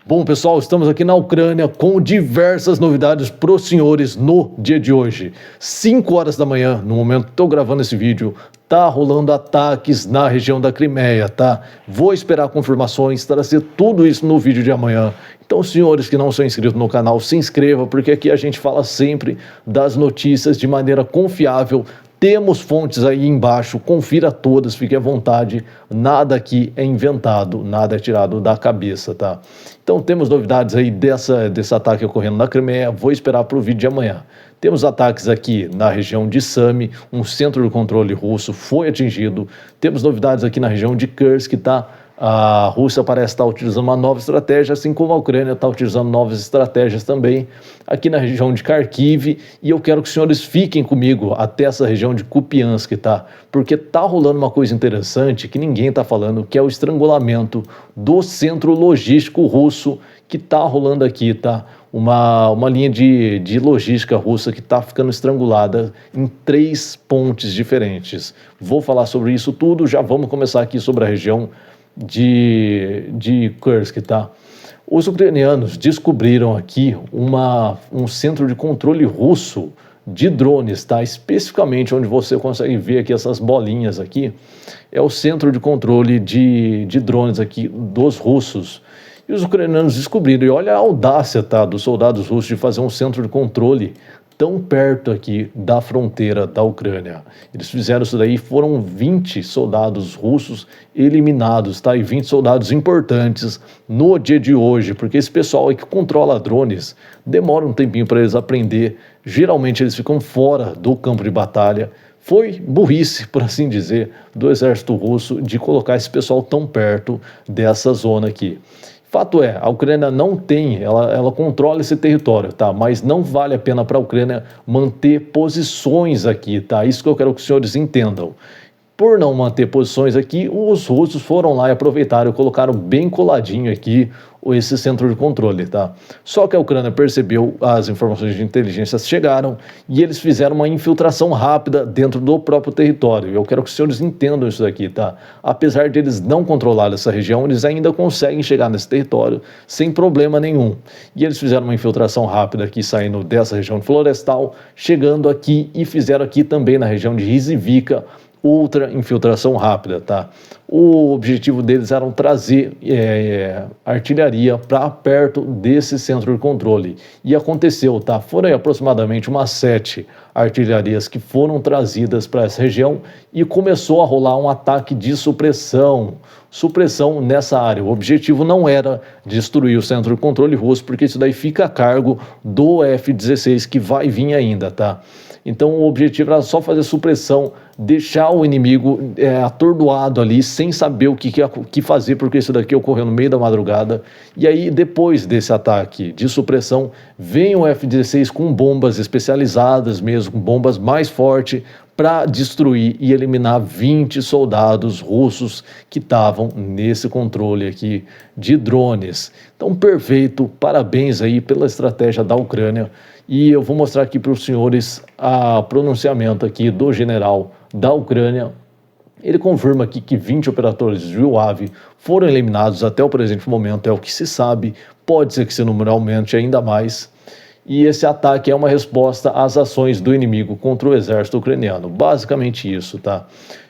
Bom, pessoal, estamos aqui na Ucrânia com diversas novidades para os senhores no dia de hoje. 5 horas da manhã, no momento que estou gravando esse vídeo, tá rolando ataques na região da Crimeia, tá? Vou esperar confirmações, trazer tudo isso no vídeo de amanhã. Então, senhores que não são inscritos no canal, se inscreva, porque aqui a gente fala sempre das notícias de maneira confiável. Temos fontes aí embaixo, confira todas, fique à vontade, nada aqui é inventado, nada é tirado da cabeça, tá? Então temos novidades aí desse ataque ocorrendo na Crimeia, vou esperar para o vídeo de amanhã. Temos ataques aqui na região de Sami, um centro de controle russo foi atingido. Temos novidades aqui na região de Kursk, tá? A Rússia parece estar utilizando uma nova estratégia, assim como a Ucrânia está utilizando novas estratégias também aqui na região de Kharkiv. E eu quero que os senhores fiquem comigo até essa região de Kupiansk, tá? Porque tá rolando uma coisa interessante que ninguém está falando, que é o estrangulamento do centro logístico russo que tá rolando aqui, tá? Uma linha de logística russa que está ficando estrangulada em 3 pontes diferentes. Vou falar sobre isso tudo, já vamos começar aqui sobre a região de Kursk, tá? Os ucranianos descobriram aqui um centro de controle russo de drones, tá? Especificamente onde você consegue ver aqui essas bolinhas aqui, é o centro de controle de drones aqui dos russos. E os ucranianos descobriram, e olha a audácia, tá, dos soldados russos de fazer um centro de controle tão perto aqui da fronteira da Ucrânia. Eles fizeram isso daí, foram 20 soldados russos eliminados, tá? E 20 soldados importantes no dia de hoje, porque esse pessoal aí que controla drones demora um tempinho para eles aprender. Geralmente eles ficam fora do campo de batalha. Foi burrice, por assim dizer, do exército russo de colocar esse pessoal tão perto dessa zona aqui. Fato é, a Ucrânia não tem, ela controla esse território, tá? Mas não vale a pena para a Ucrânia manter posições aqui, tá? Isso que eu quero que os senhores entendam. Por não manter posições aqui, os russos foram lá e aproveitaram e colocaram bem coladinho aqui esse centro de controle, tá? Só que a Ucrânia percebeu, as informações de inteligência chegaram e eles fizeram uma infiltração rápida dentro do próprio território. Eu quero que os senhores entendam isso daqui, tá? Apesar de eles não controlarem essa região, eles ainda conseguem chegar nesse território sem problema nenhum. E eles fizeram uma infiltração rápida aqui, saindo dessa região florestal, chegando aqui e fizeram aqui também na região de Rizivka, outra infiltração rápida, tá? O objetivo deles era trazer artilharia para perto desse centro de controle. E aconteceu, tá? Foram aí aproximadamente umas 7 artilharias que foram trazidas para essa região e começou a rolar um ataque de supressão nessa área. O objetivo não era destruir o centro de controle russo, porque isso daí fica a cargo do F-16 que vai vir ainda, tá? Então o objetivo era só fazer supressão, deixar o inimigo atordoado ali, sem saber o que fazer, porque isso daqui ocorreu no meio da madrugada. E aí, depois desse ataque de supressão, vem o F-16 com bombas especializadas mesmo, com bombas mais fortes, para destruir e eliminar 20 soldados russos que estavam nesse controle aqui de drones. Então, perfeito, parabéns aí pela estratégia da Ucrânia. E eu vou mostrar aqui para os senhores o pronunciamento aqui do general da Ucrânia. Ele confirma aqui que 20 operadores de UAV foram eliminados até o presente momento, é o que se sabe. Pode ser que esse número aumente ainda mais. E esse ataque é uma resposta às ações do inimigo contra o exército ucraniano. Basicamente isso, tá?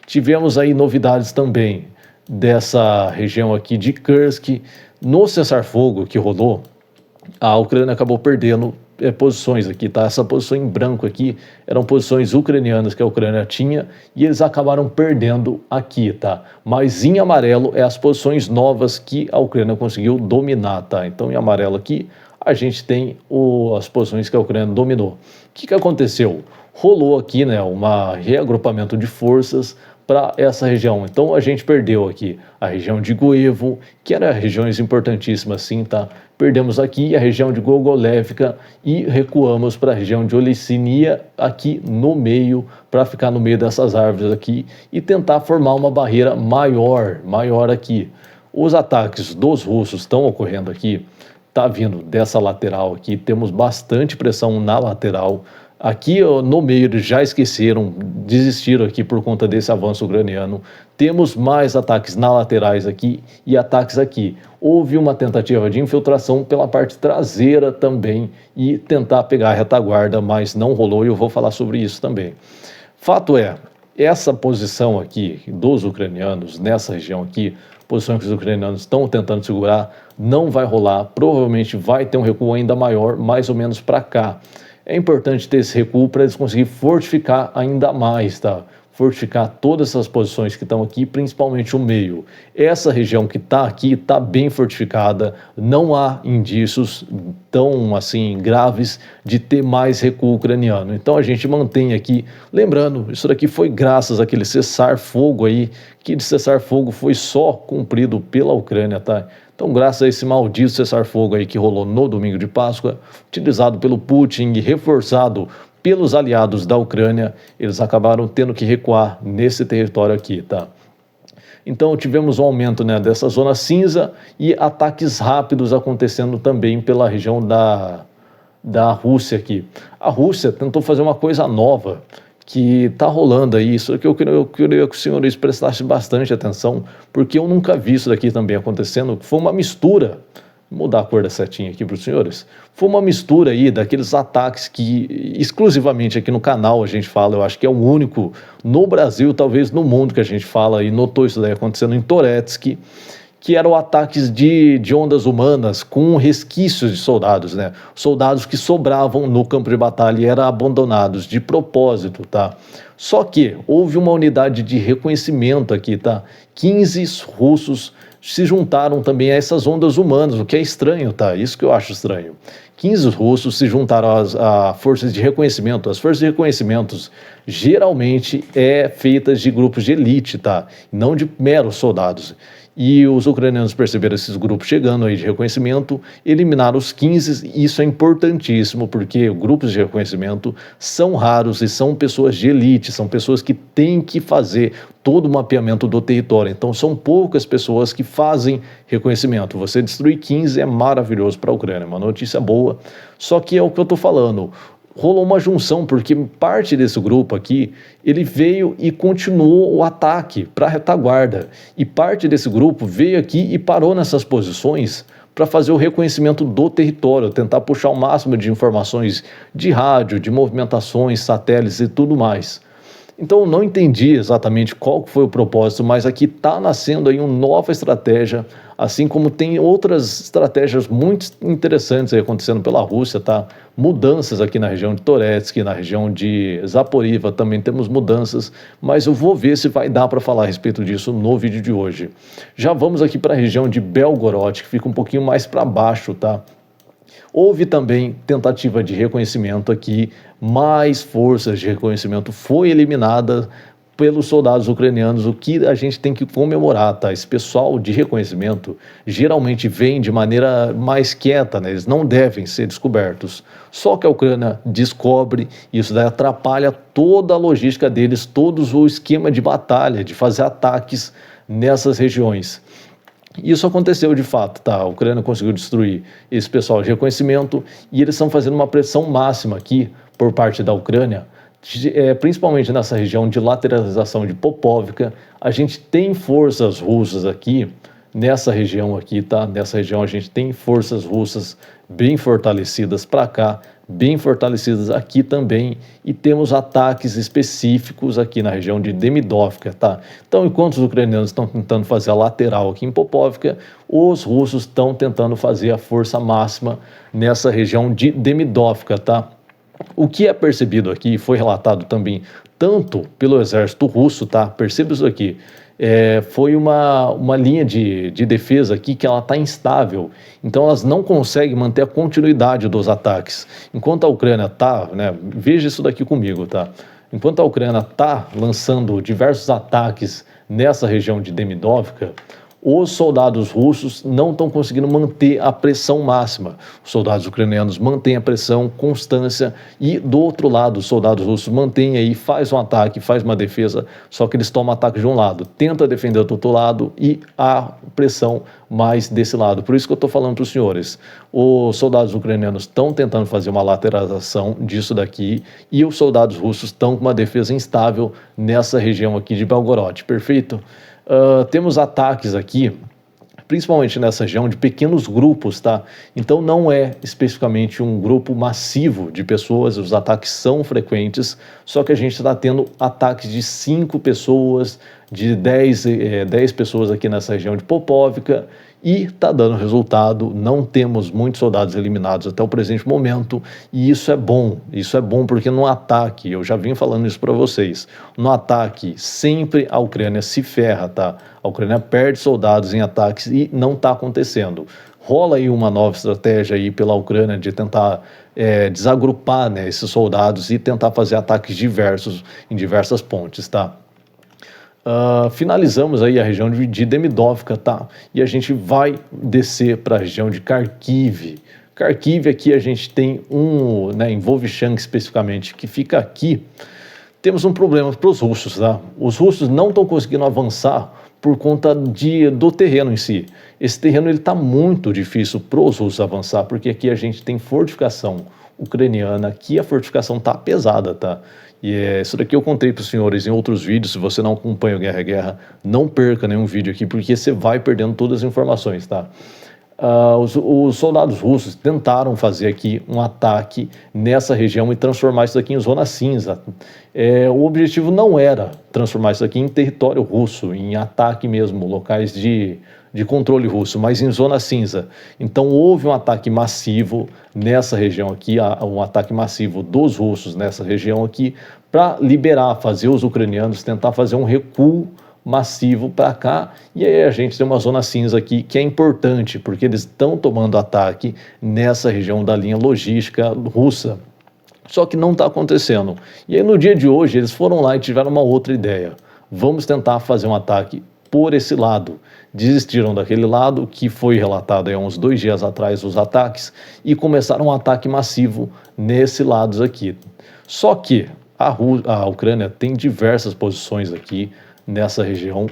Tivemos aí novidades também dessa região aqui de Kursk. No cessar-fogo que rolou, a Ucrânia acabou perdendo posições aqui, tá? Essa posição em branco aqui eram posições ucranianas que a Ucrânia tinha e eles acabaram perdendo aqui, tá? Mas em amarelo é as posições novas que a Ucrânia conseguiu dominar, tá? Então em amarelo aqui a gente tem as posições que a Ucrânia dominou. O que aconteceu? Rolou aqui, né, um reagrupamento de forças para essa região. Então a gente perdeu aqui a região de Guevo, que eram regiões importantíssimas, sim, tá? Perdemos aqui a região de Gogolevka e recuamos para a região de Olesinia, aqui no meio, para ficar no meio dessas árvores aqui e tentar formar uma barreira maior aqui. Os ataques dos russos estão ocorrendo aqui, tá vindo dessa lateral aqui, temos bastante pressão na lateral. Aqui no meio eles já esqueceram, desistiram aqui por conta desse avanço ucraniano. Temos mais ataques nas laterais aqui e ataques aqui. Houve uma tentativa de infiltração pela parte traseira também e tentar pegar a retaguarda, mas não rolou e eu vou falar sobre isso também. Fato é, essa posição aqui dos ucranianos, nessa região aqui, posição que os ucranianos estão tentando segurar, não vai rolar, provavelmente vai ter um recuo ainda maior, mais ou menos para cá. É importante ter esse recuo para eles conseguirem fortificar ainda mais, tá? Fortificar todas essas posições que estão aqui, principalmente o meio. Essa região que está aqui está bem fortificada, não há indícios tão assim graves de ter mais recuo ucraniano. Então a gente mantém aqui, lembrando, isso daqui foi graças àquele cessar-fogo aí, que de cessar-fogo foi só cumprido pela Ucrânia, tá? Então, graças a esse maldito cessar-fogo aí que rolou no domingo de Páscoa, utilizado pelo Putin e reforçado pelos aliados da Ucrânia, eles acabaram tendo que recuar nesse território aqui, tá? Então, tivemos um aumento, né, dessa zona cinza e ataques rápidos acontecendo também pela região da Rússia aqui. A Rússia tentou fazer uma coisa nova que está rolando aí, isso que eu queria que os senhores prestassem bastante atenção, porque eu nunca vi isso daqui também acontecendo, foi uma mistura, vou mudar a cor da setinha aqui para os senhores, foi uma mistura aí daqueles ataques que exclusivamente aqui no canal a gente fala, eu acho que é o único no Brasil, talvez no mundo que a gente fala e notou isso daí acontecendo em Toretsky, que eram ataques de ondas humanas com resquícios de soldados, né? Soldados que sobravam no campo de batalha e eram abandonados de propósito, tá? Só que houve uma unidade de reconhecimento aqui, tá? 15 russos se juntaram também a essas ondas humanas, o que é estranho, tá? Isso que eu acho estranho. 15 russos se juntaram a forças de reconhecimento. As forças de reconhecimento geralmente feitas de grupos de elite, tá? Não de meros soldados. E os ucranianos perceberam esses grupos chegando aí de reconhecimento, eliminaram os 15, e isso é importantíssimo, porque grupos de reconhecimento são raros e são pessoas de elite, são pessoas que têm que fazer todo o mapeamento do território, então são poucas pessoas que fazem reconhecimento. Você destruir 15 é maravilhoso para a Ucrânia, uma notícia boa, só que é o que eu estou falando, rolou uma junção, porque parte desse grupo aqui, ele veio e continuou o ataque para a retaguarda, e parte desse grupo veio aqui e parou nessas posições para fazer o reconhecimento do território, tentar puxar o máximo de informações de rádio, de movimentações, satélites e tudo mais. Então, eu não entendi exatamente qual foi o propósito, mas aqui está nascendo aí uma nova estratégia, assim como tem outras estratégias muito interessantes aí acontecendo pela Rússia, tá? Mudanças aqui na região de Toretsky, na região de Zaporizhzhia também temos mudanças, mas eu vou ver se vai dar para falar a respeito disso no vídeo de hoje. Já vamos aqui para a região de Belgorod, que fica um pouquinho mais para baixo, tá? Houve também tentativa de reconhecimento aqui, mais forças de reconhecimento foi eliminada pelos soldados ucranianos, o que a gente tem que comemorar, tá? Esse pessoal de reconhecimento geralmente vem de maneira mais quieta, né? Eles não devem ser descobertos. Só que a Ucrânia descobre, e isso daí atrapalha toda a logística deles, todo o esquema de batalha, de fazer ataques nessas regiões. Isso aconteceu de fato, tá? A Ucrânia conseguiu destruir esse pessoal de reconhecimento e eles estão fazendo uma pressão máxima aqui por parte da Ucrânia, principalmente nessa região de lateralização de Popovka. A gente tem forças russas aqui, nessa região aqui, tá? Nessa região a gente tem forças russas bem fortalecidas para cá, bem fortalecidas aqui também, e temos ataques específicos aqui na região de Demidovka, tá? Então, enquanto os ucranianos estão tentando fazer a lateral aqui em Popovka, os russos estão tentando fazer a força máxima nessa região de Demidovka, tá? O que é percebido aqui, foi relatado também tanto pelo exército russo, tá? Perceba isso aqui. Foi uma linha de defesa aqui que ela está instável, então elas não conseguem manter a continuidade dos ataques. Enquanto a Ucrânia está, né, veja isso daqui comigo, tá? Enquanto a Ucrânia está lançando diversos ataques nessa região de Demidovka, os soldados russos não estão conseguindo manter a pressão máxima. Os soldados ucranianos mantêm a pressão, constância, e do outro lado, os soldados russos mantêm aí, faz um ataque, faz uma defesa, só que eles tomam ataque de um lado, tenta defender do outro lado e a pressão mais desse lado. Por isso que eu estou falando para os senhores, os soldados ucranianos estão tentando fazer uma lateralização disso daqui e os soldados russos estão com uma defesa instável nessa região aqui de Belgorod, perfeito? Temos ataques aqui, principalmente nessa região, de pequenos grupos, tá? Então não é especificamente um grupo massivo de pessoas, os ataques são frequentes, só que a gente está tendo ataques de 5 pessoas, de 10 pessoas aqui nessa região de Popovka, e está dando resultado, não temos muitos soldados eliminados até o presente momento, e isso é bom porque no ataque, eu já vim falando isso para vocês, no ataque sempre a Ucrânia se ferra, tá? A Ucrânia perde soldados em ataques e não está acontecendo. Rola aí uma nova estratégia aí pela Ucrânia de tentar desagrupar, né, esses soldados e tentar fazer ataques diversos em diversas pontes, tá? Finalizamos aí a região de Demidovka, tá? E a gente vai descer para a região de Kharkiv. Kharkiv aqui a gente tem em Volchansk especificamente, que fica aqui. Temos um problema para os russos, tá? Os russos não estão conseguindo avançar por conta do terreno em si. Esse terreno está muito difícil para os russos avançar, porque aqui a gente tem fortificação ucraniana, aqui a fortificação está pesada, tá? E isso daqui eu contei para os senhores em outros vídeos. Se você não acompanha o Guerra é Guerra, não perca nenhum vídeo aqui, porque você vai perdendo todas as informações, tá? Os soldados russos tentaram fazer aqui um ataque nessa região e transformar isso aqui em zona cinza. O objetivo não era transformar isso aqui em território russo, em ataque mesmo, locais de controle russo, mas em zona cinza. Então houve um ataque massivo nessa região aqui, um ataque massivo dos russos nessa região aqui, para liberar, fazer os ucranianos tentar fazer um recuo massivo para cá, e aí a gente tem uma zona cinza aqui que é importante, porque eles estão tomando ataque nessa região da linha logística russa, só que não está acontecendo. E aí no dia de hoje eles foram lá e tiveram uma outra ideia: vamos tentar fazer um ataque por esse lado. Desistiram daquele lado que foi relatado há uns 2 dias atrás os ataques e começaram um ataque massivo nesse lado aqui. Só que a Ucrânia tem diversas posições aqui nessa região,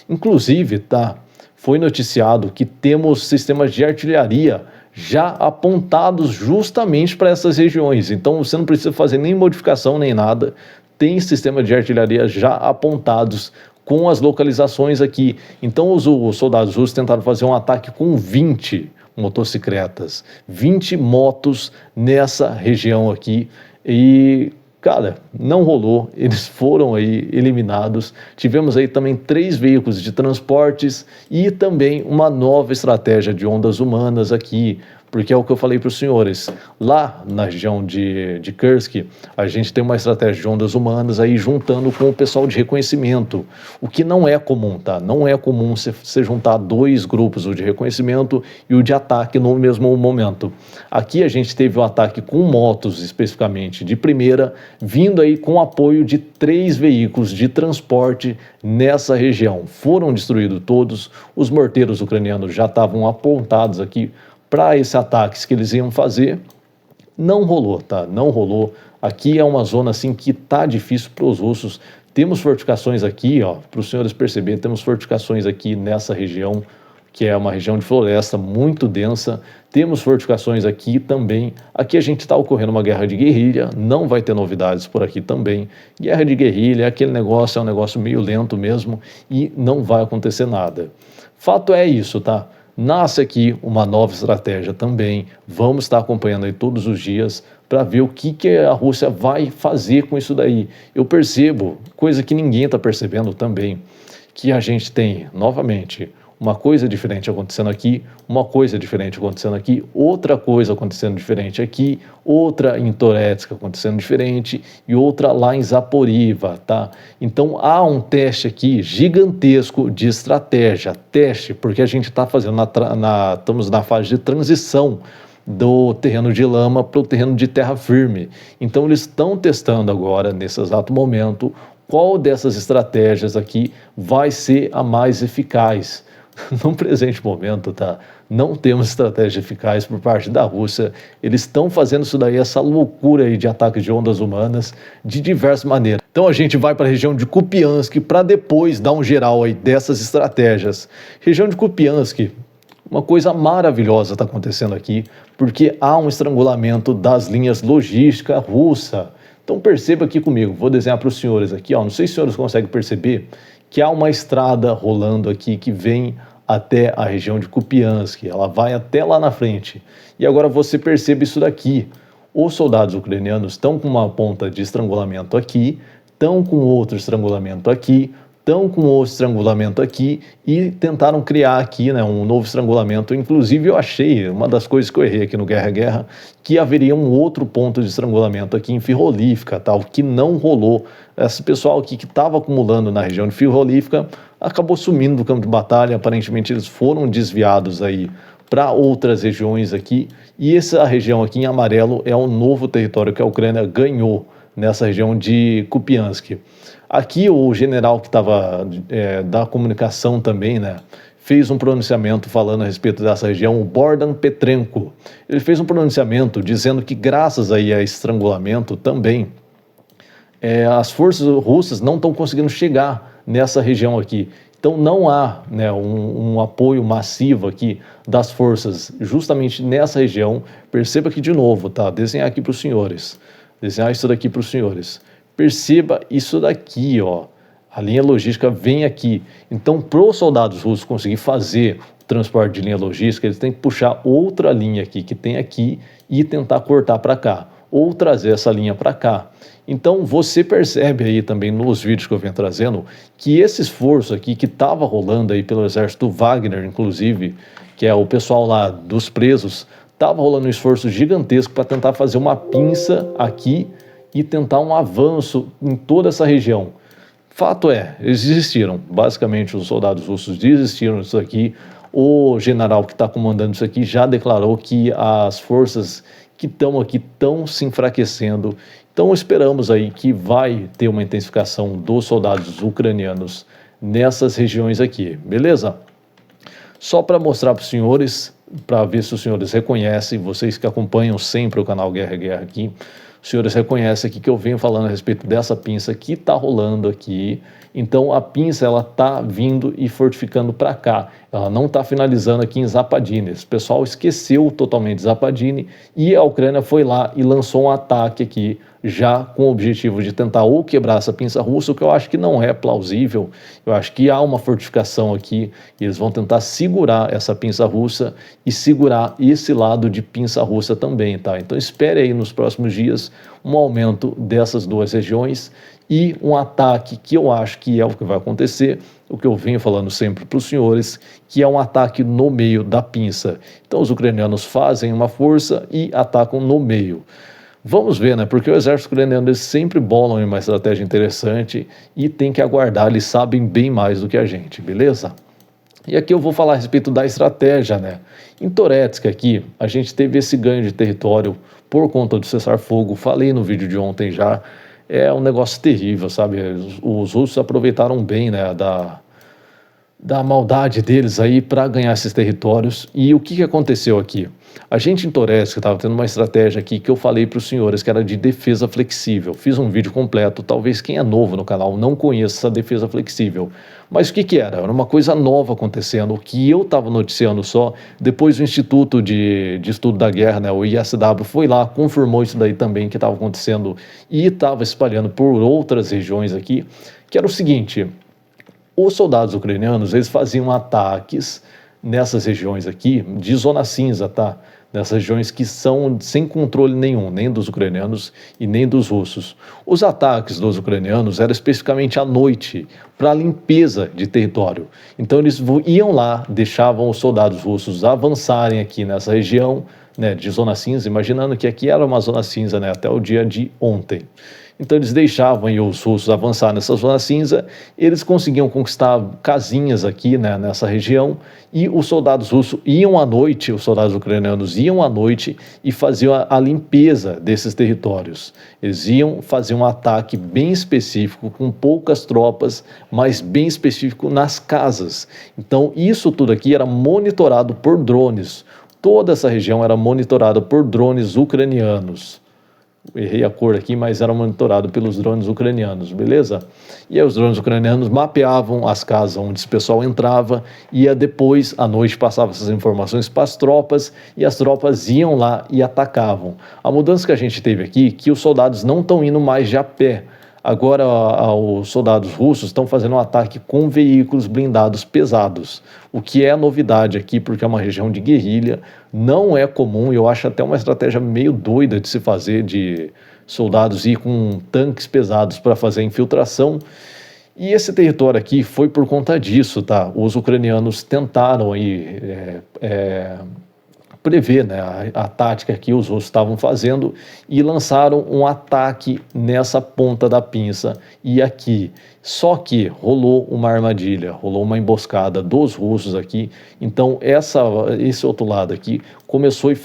inclusive, tá, foi noticiado que temos sistemas de artilharia já apontados justamente para essas regiões, então você não precisa fazer nem modificação nem nada, tem sistema de artilharia já apontados com as localizações aqui. Então os soldados russos tentaram fazer um ataque com 20 motocicletas, 20 motos nessa região aqui, e cara, não rolou, eles foram aí eliminados. Tivemos aí também 3 veículos de transportes e também uma nova estratégia de ondas humanas aqui, porque é o que eu falei para os senhores, lá na região de Kursk, a gente tem uma estratégia de ondas humanas aí juntando com o pessoal de reconhecimento, o que não é comum, tá? Não é comum você juntar 2 grupos, o de reconhecimento e o de ataque no mesmo momento. Aqui a gente teve o ataque com motos especificamente de primeira, vindo aí com apoio de 3 veículos de transporte nessa região. Foram destruídos todos, os morteiros ucranianos já estavam apontados aqui para esses ataques que eles iam fazer. Não rolou, tá? Não rolou. Aqui é uma zona assim que tá difícil para os russos. Temos fortificações aqui, ó, para os senhores perceberem, temos fortificações aqui nessa região, que é uma região de floresta muito densa. Temos fortificações aqui também. Aqui a gente está ocorrendo uma guerra de guerrilha, não vai ter novidades por aqui também. Guerra de guerrilha, aquele negócio é um negócio meio lento mesmo e não vai acontecer nada. Fato é isso, tá? Nasce aqui uma nova estratégia também, vamos estar acompanhando aí todos os dias para ver o que a Rússia vai fazer com isso daí. Eu percebo, coisa que ninguém está percebendo também, que a gente tem, novamente, uma coisa diferente acontecendo aqui, uma coisa diferente acontecendo aqui, outra coisa acontecendo diferente aqui, outra em Toretsk acontecendo diferente e outra lá em Zaporizhzhia, tá? Então há um teste aqui gigantesco de estratégia, teste, porque a gente está fazendo, estamos na fase de transição do terreno de lama para o terreno de terra firme. Então eles estão testando agora, nesse exato momento, qual dessas estratégias aqui vai ser a mais eficaz. No presente momento, tá? Não temos estratégia eficaz por parte da Rússia. Eles estão fazendo isso daí, essa loucura aí de ataques de ondas humanas, de diversas maneiras. Então a gente vai para a região de Kupiansk para depois dar um geral aí dessas estratégias. Região de Kupiansk, uma coisa maravilhosa está acontecendo aqui, porque há um estrangulamento das linhas logísticas russa. Então perceba aqui comigo, vou desenhar para os senhores aqui, ó. Não sei se os senhores conseguem perceber que há uma estrada rolando aqui que vem até a região de Kupiansk, ela vai até lá na frente. E agora você percebe isso daqui, os soldados ucranianos estão com uma ponta de estrangulamento aqui, estão com outro estrangulamento aqui, estão com outro estrangulamento aqui e tentaram criar aqui, né, um novo estrangulamento. Inclusive eu achei, uma das coisas que eu errei aqui no Guerra Guerra, que haveria um outro ponto de estrangulamento aqui em Firholivka, tal, que não rolou. Esse pessoal aqui que estava acumulando na região de Firholivka acabou sumindo do campo de batalha. Aparentemente eles foram desviados aí para outras regiões aqui, e essa região aqui em amarelo é o novo território que a Ucrânia ganhou nessa região de Kupiansk. Aqui o general que estava da comunicação também, né, fez um pronunciamento falando a respeito dessa região, o Bogdan Petrenko. Ele fez um pronunciamento dizendo que graças aí a estrangulamento também, as forças russas não estão conseguindo chegar nessa região aqui. Então não há, né, um apoio massivo aqui das forças justamente nessa região. Perceba aqui de novo, tá? Desenhar aqui para os senhores. Desenhar isso daqui para os senhores. Perceba isso daqui, ó. A linha logística vem aqui. Então, para os soldados russos conseguir fazer o transporte de linha logística, eles têm que puxar outra linha aqui, que tem aqui, e tentar cortar para cá, ou trazer essa linha para cá. Então, você percebe aí também nos vídeos que eu venho trazendo, que esse esforço aqui que estava rolando aí pelo exército Wagner, inclusive, que é o pessoal lá dos presos, estava rolando um esforço gigantesco para tentar fazer uma pinça aqui e tentar um avanço em toda essa região. Fato é, eles desistiram. Basicamente, os soldados russos desistiram disso aqui. O general que está comandando isso aqui já declarou que as forças que estão aqui estão se enfraquecendo. Então, esperamos aí que vai ter uma intensificação dos soldados ucranianos nessas regiões aqui, beleza? Só para mostrar para os senhores, para ver se os senhores reconhecem, vocês que acompanham sempre o canal Guerra Guerra aqui, os senhores reconhecem aqui que eu venho falando a respeito dessa pinça que está rolando aqui. Então a pinça ela está vindo e fortificando para cá, ela não está finalizando aqui em Zapadine. O pessoal esqueceu totalmente Zapadine e a Ucrânia foi lá e lançou um ataque aqui, já com o objetivo de tentar ou quebrar essa pinça russa, o que eu acho que não é plausível. Eu acho que há uma fortificação aqui e eles vão tentar segurar essa pinça russa e segurar esse lado de pinça russa também, tá? Então espere aí nos próximos dias um aumento dessas duas regiões e um ataque que eu acho que é o que vai acontecer, o que eu venho falando sempre para os senhores, que é um ataque no meio da pinça. Então os ucranianos fazem uma força e atacam no meio. Vamos ver, né? Porque o exército ucraniano eles sempre bolam em uma estratégia interessante e tem que aguardar, eles sabem bem mais do que a gente, beleza? E aqui eu vou falar a respeito da estratégia, né? Em Toretsk aqui, a gente teve esse ganho de território por conta do cessar-fogo, falei no vídeo de ontem já, é um negócio terrível, sabe? Os russos aproveitaram bem, né, da maldade deles aí para ganhar esses territórios. E o que aconteceu aqui? A gente em Toretsk estava tendo uma estratégia aqui que eu falei para os senhores que era de defesa flexível. Fiz um vídeo completo, talvez quem é novo no canal não conheça essa defesa flexível. Mas o que era? Era uma coisa nova acontecendo, o que eu estava noticiando só. Depois o Instituto de Estudo da Guerra, né, o ISW, foi lá, confirmou isso daí também que estava acontecendo e estava espalhando por outras regiões aqui, que era o seguinte: os soldados ucranianos, eles faziam ataques nessas regiões aqui, de zona cinza, tá? Nessas regiões que são sem controle nenhum, nem dos ucranianos e nem dos russos. Os ataques dos ucranianos eram especificamente à noite, para limpeza de território. Então eles iam lá, deixavam os soldados russos avançarem aqui nessa região, né, de zona cinza, imaginando que aqui era uma zona cinza, né, até o dia de ontem. Então eles deixavam aí os russos avançar nessa zona cinza, eles conseguiam conquistar casinhas aqui, né, nessa região, e os soldados russos iam à noite, os soldados ucranianos iam à noite e faziam a limpeza desses territórios. Eles iam fazer um ataque bem específico, com poucas tropas, mas bem específico nas casas. Então isso tudo aqui era monitorado por drones. Toda essa região era monitorada por drones ucranianos. Errei a cor aqui, mas era monitorado pelos drones ucranianos, beleza? E aí os drones ucranianos mapeavam as casas onde esse pessoal entrava, e depois, à noite, passava essas informações para as tropas, e as tropas iam lá e atacavam. A mudança que a gente teve aqui, que os soldados não estão indo mais de a pé. Agora, os soldados russos estão fazendo um ataque com veículos blindados pesados, o que é novidade aqui, porque é uma região de guerrilha, não é comum, e eu acho até uma estratégia meio doida de se fazer, de soldados ir com tanques pesados para fazer a infiltração. E esse território aqui foi por conta disso, tá? Os ucranianos tentaram aí prever, né, a tática que os russos estavam fazendo, e lançaram um ataque nessa ponta da pinça e aqui. Só que rolou uma armadilha, rolou uma emboscada dos russos aqui. Então esse outro lado aqui começou e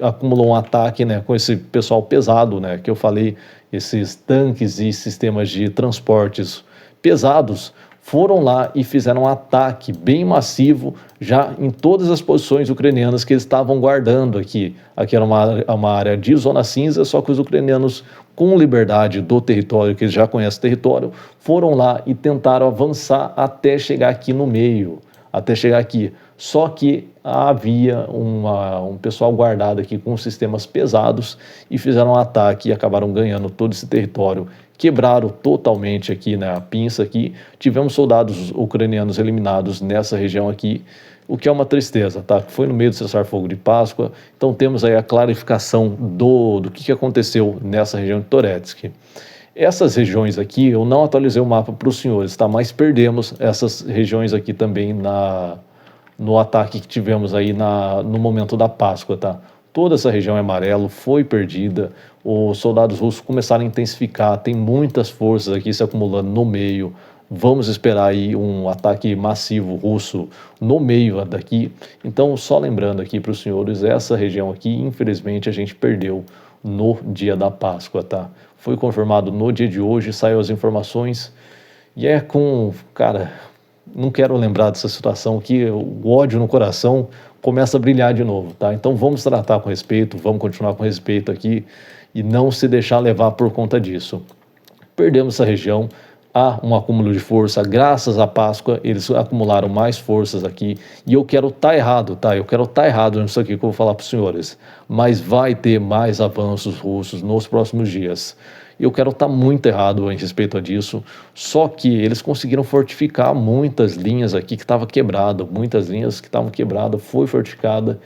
acumulou um ataque, né, com esse pessoal pesado, né, que eu falei, esses tanques e sistemas de transportes pesados foram lá e fizeram um ataque bem massivo já em todas as posições ucranianas que eles estavam guardando aqui. Aqui era uma área de zona cinza, só que os ucranianos, com liberdade do território, que eles já conhecem o território, foram lá e tentaram avançar até chegar aqui no meio, até chegar aqui. Só que havia um pessoal guardado aqui com sistemas pesados e fizeram um ataque e acabaram ganhando todo esse território. Quebraram totalmente aqui, né, a pinça aqui. Tivemos soldados ucranianos eliminados nessa região aqui, o que é uma tristeza, tá? Foi no meio do cessar-fogo de Páscoa. Então temos aí a clarificação do que aconteceu nessa região de Toretsk. Essas regiões aqui, eu não atualizei o mapa para os senhores, tá? Mas perdemos essas regiões aqui também no ataque que tivemos aí no momento da Páscoa, tá? Toda essa região amarelo foi perdida, os soldados russos começaram a intensificar, tem muitas forças aqui se acumulando no meio. Vamos esperar aí um ataque massivo russo no meio daqui. Então, só lembrando aqui para os senhores, essa região aqui, infelizmente, a gente perdeu no dia da Páscoa, tá? Foi confirmado no dia de hoje, saiu as informações, e cara, não quero lembrar dessa situação que o ódio no coração começa a brilhar de novo, tá? Então vamos tratar com respeito, vamos continuar com respeito aqui e não se deixar levar por conta disso. Perdemos essa região, há um acúmulo de força, graças à Páscoa eles acumularam mais forças aqui, e eu quero estar errado, tá? Eu quero estar errado nisso aqui que eu vou falar para os senhores, mas vai ter mais avanços russos nos próximos dias. Eu quero estar muito errado em respeito a disso, só que eles conseguiram fortificar muitas linhas aqui que estavam quebradas, muitas linhas que estavam quebradas, foi fortificada.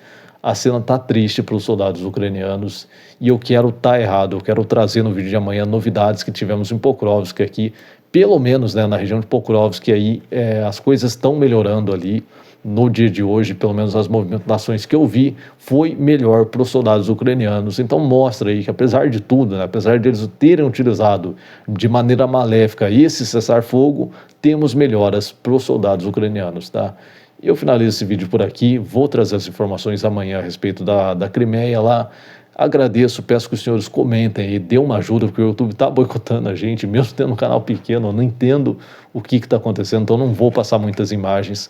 A cena está triste para os soldados ucranianos e eu quero estar errado, eu quero trazer no vídeo de amanhã novidades que tivemos em Pokrovsk aqui, pelo menos, né, na região de Pokrovsk aí, as coisas estão melhorando ali. No dia de hoje, pelo menos as movimentações que eu vi, foi melhor para os soldados ucranianos. Então mostra aí que apesar de tudo, né, apesar de eles terem utilizado de maneira maléfica esse cessar-fogo, temos melhoras para os soldados ucranianos, tá? Eu finalizo esse vídeo por aqui, vou trazer as informações amanhã a respeito da Crimeia lá. Agradeço, peço que os senhores comentem e dêem uma ajuda, porque o YouTube está boicotando a gente, mesmo tendo um canal pequeno, eu não entendo o que está acontecendo, então não vou passar muitas imagens.